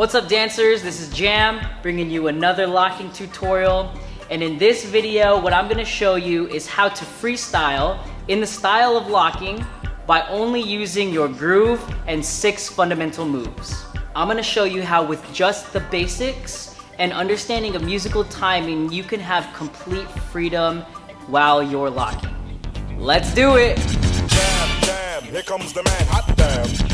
What's up dancers, this is Jam, bringing you another locking tutorial. And in this video, what I'm gonna show you is how to freestyle in the style of locking by only using your groove and 6 fundamental moves. I'm gonna show you how with just the basics and understanding of musical timing, you can have complete freedom while you're locking. Let's do it! Jam, jam, here comes the man, hot damn.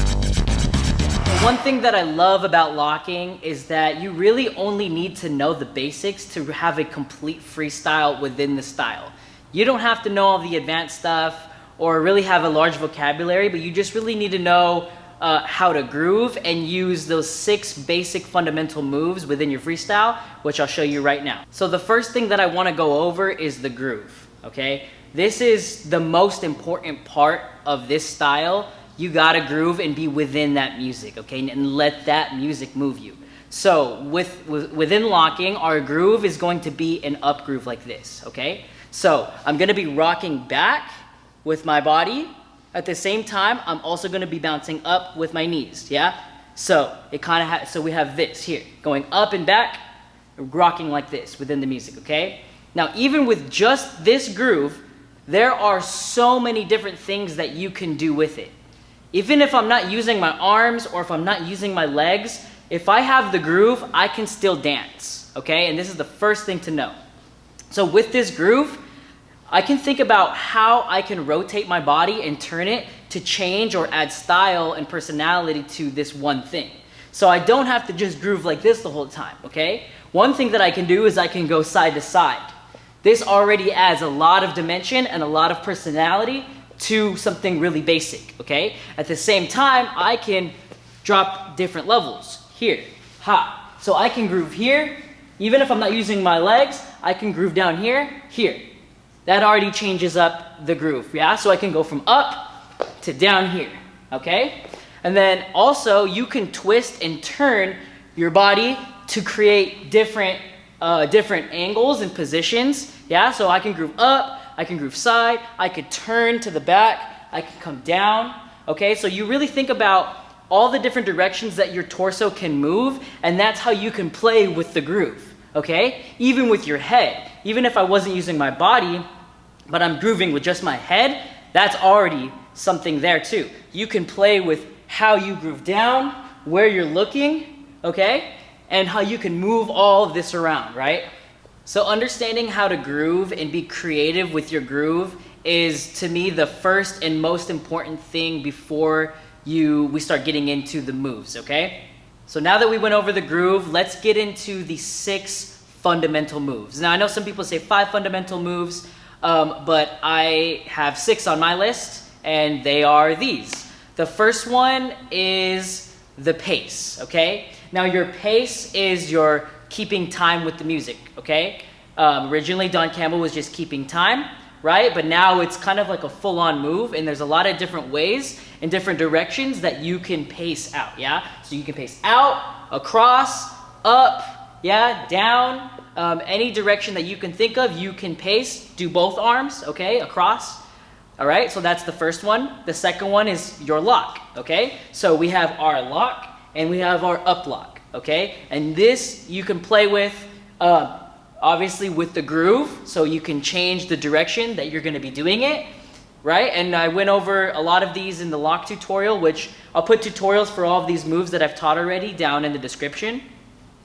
One thing that I love about locking is that you really only need to know the basics to have a complete freestyle within the style. You don't have to know all the advanced stuff or really have a large vocabulary, but you just really need to know how to groove and use those 6 basic fundamental moves within your freestyle, which I'll show you right now. So the first thing that I want to go over is the groove, okay? This is the most important part of this style. You gotta groove and be within that music, okay? And let that music move you. So within locking, our groove is going to be an up groove like this, okay? So I'm gonna be rocking back with my body. At the same time, I'm also gonna be bouncing up with my knees, yeah? So it kind of so we have this here, going up and back, rocking like this within the music, okay? Now, even with just this groove, there are so many different things that you can do with it. Even if I'm not using my arms or if I'm not using my legs, if I have the groove, I can still dance, okay? And this is the first thing to know. So with this groove, I can think about how I can rotate my body and turn it to change or add style and personality to this one thing. So I don't have to just groove like this the whole time, okay? One thing that I can do is I can go side to side. This already adds a lot of dimension and a lot of personality to something really basic, okay? At the same time, I can drop different levels. Here, ha. So I can groove here. Even if I'm not using my legs, I can groove down here, here. That already changes up the groove, yeah? So I can go from up to down here, okay? And then also, you can twist and turn your body to create different angles and positions, yeah? So I can groove up, I can groove side, I could turn to the back, I can come down, okay? So you really think about all the different directions that your torso can move, and that's how you can play with the groove, okay? Even with your head. Even if I wasn't using my body, but I'm grooving with just my head, that's already something there too. You can play with how you groove down, where you're looking, okay? And how you can move all of this around, right? So understanding how to groove and be creative with your groove is, to me, the first and most important thing before we start getting into the moves, okay? So now that we went over the groove, let's get into the 6 fundamental moves. Now I know some people say 5 fundamental moves, but I have 6 on my list, and they are these. The first one is the pace, okay? Now your pace is your keeping time with the music, okay? Originally, Don Campbell was just keeping time, right? But now it's kind of like a full-on move, and there's a lot of different ways and different directions that you can pace out, yeah? So you can pace out, across, up, yeah, down, any direction that you can think of, you can pace. Do both arms, okay, across. All right, so that's the first one. The second one is your lock, okay? So we have our lock and we have our up lock, okay? And this you can play with, obviously with the groove, so you can change the direction that you're gonna be doing it, right? And I went over a lot of these in the lock tutorial, which I'll put tutorials for all of these moves that I've taught already down in the description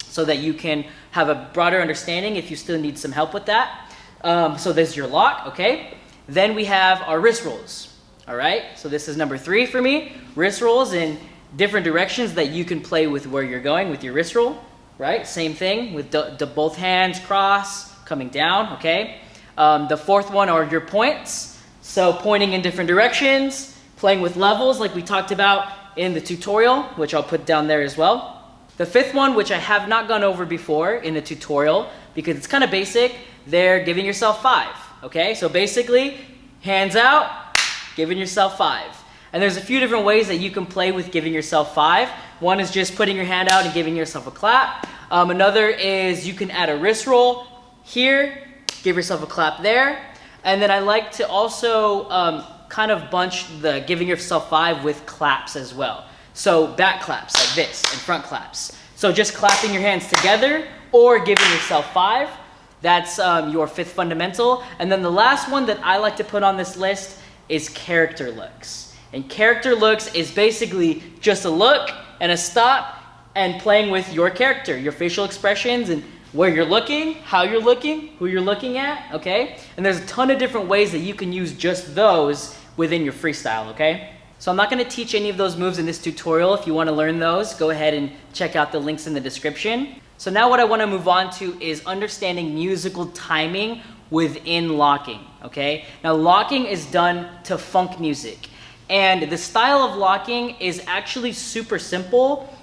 so that you can have a broader understanding if you still need some help with that. So there's your lock, okay? Then we have our wrist rolls, all right? So this is number 3 for me, wrist rolls in different directions that you can play with where you're going with your wrist roll, right? Same thing with the both hands cross, coming down, okay? The 4th one are your points. So pointing in different directions, playing with levels like we talked about in the tutorial, which I'll put down there as well. The 5th one, which I have not gone over before in the tutorial because it's kind of basic, they're giving yourself 5, okay? So basically, hands out, giving yourself 5. And there's a few different ways that you can play with giving yourself 5. One is just putting your hand out and giving yourself a clap. Another is you can add a wrist roll here, give yourself a clap there. And then I like to also kind of bunch the giving yourself 5 with claps as well. So back claps like this and front claps. So just clapping your hands together or giving yourself 5. That's your 5th fundamental. And then the last one that I like to put on this list is character looks. And character looks is basically just a look and a stop and playing with your character, your facial expressions and where you're looking, how you're looking, who you're looking at, okay? And there's a ton of different ways that you can use just those within your freestyle, okay? So I'm not gonna teach any of those moves in this tutorial. If you wanna learn those, go ahead and check out the links in the description. So now what I wanna move on to is understanding musical timing within locking, okay? Now locking is done to funk music. And the style of locking is actually super simple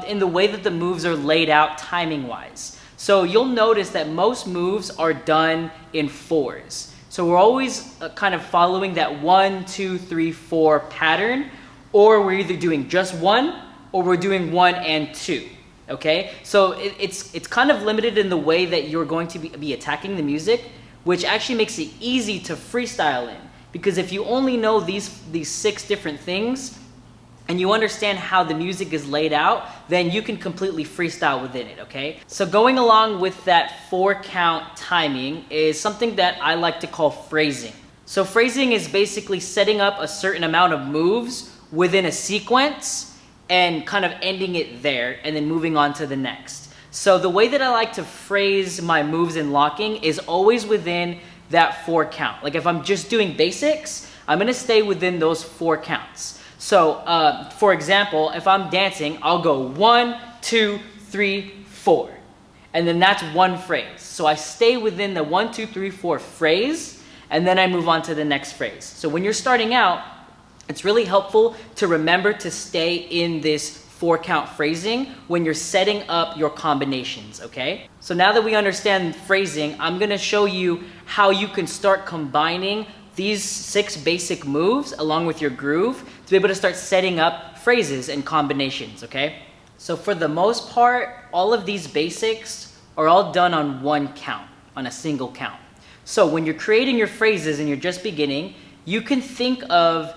in the way that the moves are laid out timing-wise. So you'll notice that most moves are done in 4s. So we're always kind of following that 1, 2, 3, 4 pattern, or we're either doing just 1 or we're doing 1 and 2. Okay? So it's kind of limited in the way that you're going to be attacking the music, which actually makes it easy to freestyle in. Because if you only know these 6 different things, and you understand how the music is laid out, then you can completely freestyle within it, okay? So going along with that 4 count timing is something that I like to call phrasing. So phrasing is basically setting up a certain amount of moves within a sequence and kind of ending it there and then moving on to the next. So the way that I like to phrase my moves in locking is always within that 4 count. Like if I'm just doing basics, I'm gonna stay within those 4 counts. So, for example, if I'm dancing, I'll go 1, 2, 3, 4. And then that's one phrase. So I stay within the 1, 2, 3, 4 phrase, and then I move on to the next phrase. So when you're starting out, it's really helpful to remember to stay in this 4 count phrasing when you're setting up your combinations, okay? So now that we understand phrasing, I'm gonna show you how you can start combining these 6 basic moves along with your groove to be able to start setting up phrases and combinations, okay? So for the most part, all of these basics are all done on 1 count, on a single count. So when you're creating your phrases and you're just beginning, you can think of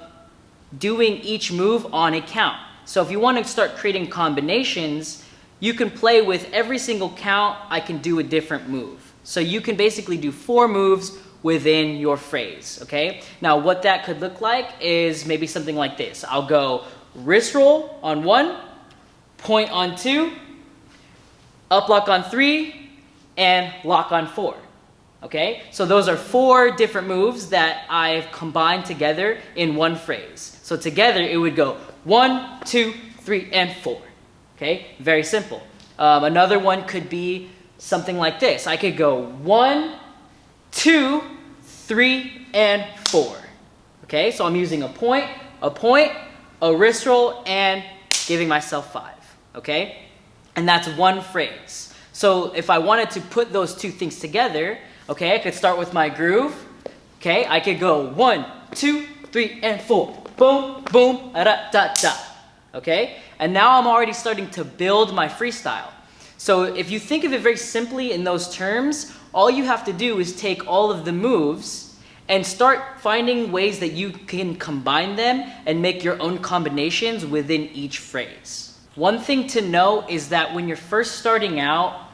doing each move on a count. So if you want to start creating combinations, you can play with every single count, I can do a different move. So you can basically do 4 moves within your phrase, okay? Now what that could look like is maybe something like this. I'll go wrist roll on 1, point on 2, up lock on 3, and lock on 4, okay? So those are 4 different moves that I've combined together in one phrase. So together it would go 1, 2, 3, and 4, okay? Very simple. Another one could be something like this. I could go 1, 2, 3, and 4. Okay, so I'm using a point, a wrist roll, and giving myself 5. Okay, and that's one phrase. So if I wanted to put those 2 things together, okay, I could start with my groove. Okay, I could go 1, 2, 3, and 4. Boom, boom, da da da. Okay, and now I'm already starting to build my freestyle. So if you think of it very simply in those terms, all you have to do is take all of the moves and start finding ways that you can combine them and make your own combinations within each phrase. One thing to know is that when you're first starting out,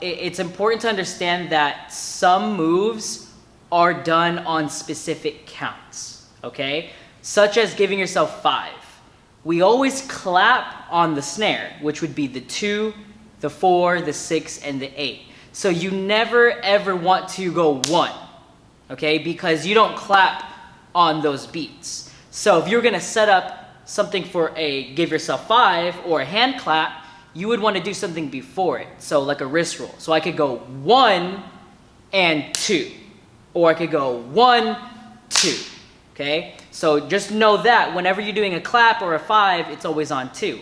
it's important to understand that some moves are done on specific counts, okay? Such as giving yourself 5. We always clap on the snare, which would be the 2, the 4, the 6, and the 8. So you never ever want to go 1, okay? Because you don't clap on those beats. So if you're gonna set up something for a give yourself 5 or a hand clap, you would want to do something before it. So like a wrist roll. So I could go 1 and 2, or I could go 1, 2, okay? So just know that whenever you're doing a clap or a 5, it's always on 2.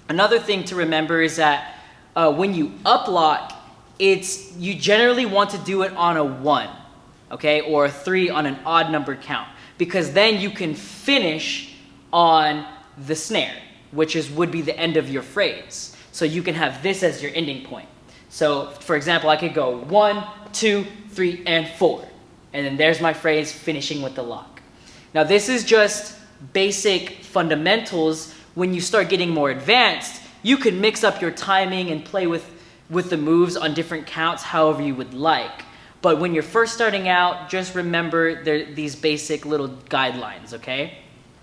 Another thing to remember is that when you up lock, you generally want to do it on a 1, okay, or a 3 on an odd number count, because then you can finish on the snare, which would be the end of your phrase. So you can have this as your ending point. So for example, I could go 1, 2, 3, and 4, and then there's my phrase finishing with the lock. Now this is just basic fundamentals When you start getting more advanced, you can mix up your timing and play with the moves on different counts however you would like. But when you're first starting out, just remember these basic little guidelines, okay?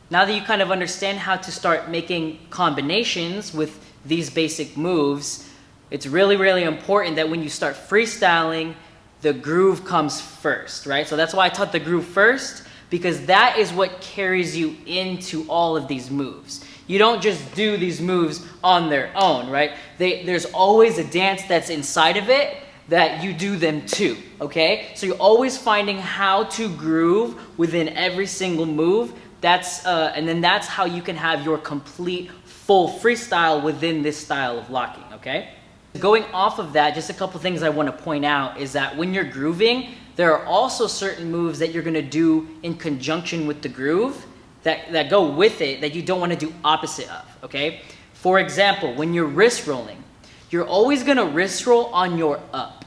Now that you kind of understand how to start making combinations with these basic moves, it's really, really important that when you start freestyling, the groove comes first, right? So that's why I taught the groove first, because that is what carries you into all of these moves. You don't just do these moves on their own, right? There's always a dance that's inside of it that you do them too, okay? So you're always finding how to groove within every single move. And then that's how you can have your complete full freestyle within this style of locking, okay? Going off of that, just a couple things I want to point out is that when you're grooving, there are also certain moves that you're going to do in conjunction with the groove that go with it that you don't want to do opposite of, okay? For example, when you're wrist rolling, you're always going to wrist roll on your up,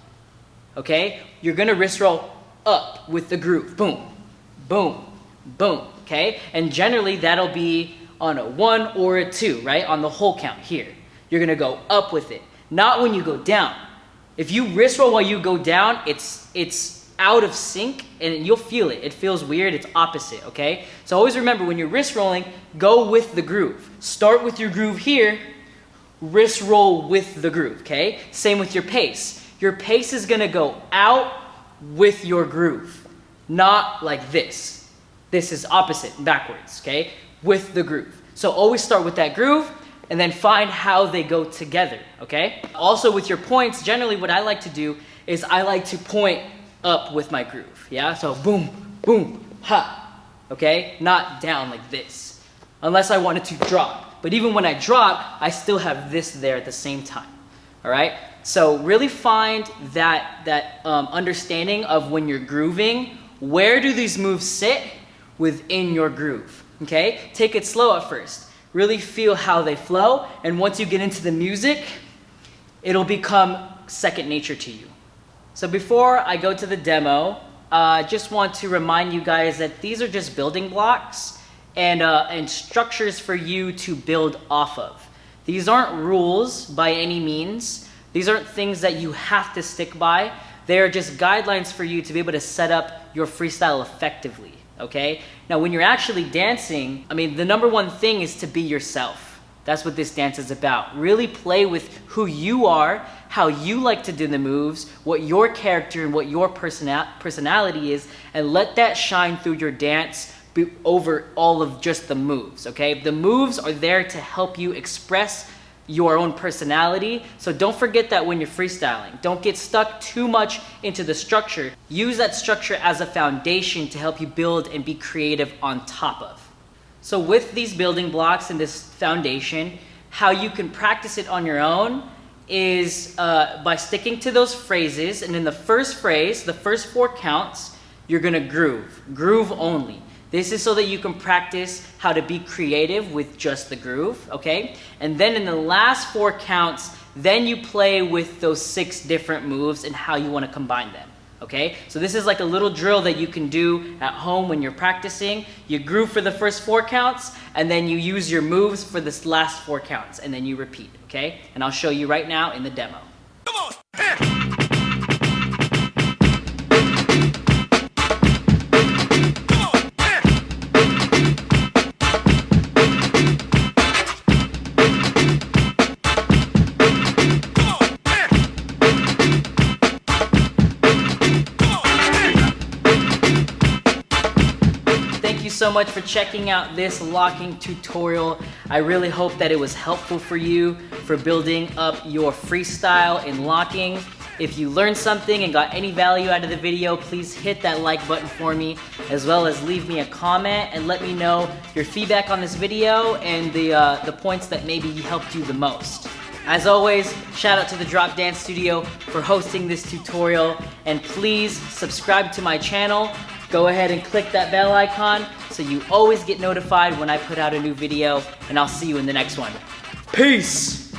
okay? You're going to wrist roll up with the groove, boom, boom, boom, okay? And generally that'll be on a 1 or a 2, right? On the whole count here. You're going to go up with it, not when you go down. If you wrist roll while you go down, it's out of sync and you'll feel it. It feels weird. It's opposite, okay? So always remember when you're wrist rolling, go with the groove. Start with your groove here, wrist roll with the groove, okay? Same with your pace. Your pace is gonna go out with your groove, not like this. This is opposite, backwards, okay? With the groove. So always start with that groove and then find how they go together, okay? Also with your points, generally what I like to do is I like to point up with my groove, yeah? So boom, boom, ha, okay? Not down like this, unless I wanted to drop. But even when I drop, I still have this there at the same time, all right? So really find that understanding of when you're grooving, where do these moves sit within your groove, okay? Take it slow at first. Really feel how they flow, and once you get into the music, it'll become second nature to you. So before I go to the demo, I just want to remind you guys that these are just building blocks and structures for you to build off of. These aren't rules by any means. These aren't things that you have to stick by. They are just guidelines for you to be able to set up your freestyle effectively, okay? Now when you're actually dancing, I mean, the number one thing is to be yourself. That's what this dance is about. Really play with who you are, how you like to do the moves, what your character and what your personality is, and let that shine through your dance over all of just the moves, okay? The moves are there to help you express your own personality, so don't forget that when you're freestyling. Don't get stuck too much into the structure. Use that structure as a foundation to help you build and be creative on top of. So with these building blocks and this foundation, how you can practice it on your own is by sticking to those phrases. And in the first phrase, the first 4 counts, you're gonna groove only. This is so that you can practice how to be creative with just the groove, okay? And then in the last 4 counts, then you play with those 6 different moves and how you wanna combine them. Okay, so this is like a little drill that you can do at home when you're practicing. You groove for the first 4 counts, and then you use your moves for this last 4 counts, and then you repeat, okay? And I'll show you right now in the demo. Come on! So much for checking out this locking tutorial. I really hope that it was helpful for you for building up your freestyle in locking. If you learned something and got any value out of the video, please hit that like button for me, as well as leave me a comment and let me know your feedback on this video and the points that maybe helped you the most. As always, shout out to the Drop Dance Studio for hosting this tutorial, and please subscribe to my channel. Go ahead and click that bell icon so you always get notified when I put out a new video, and I'll see you in the next one. Peace!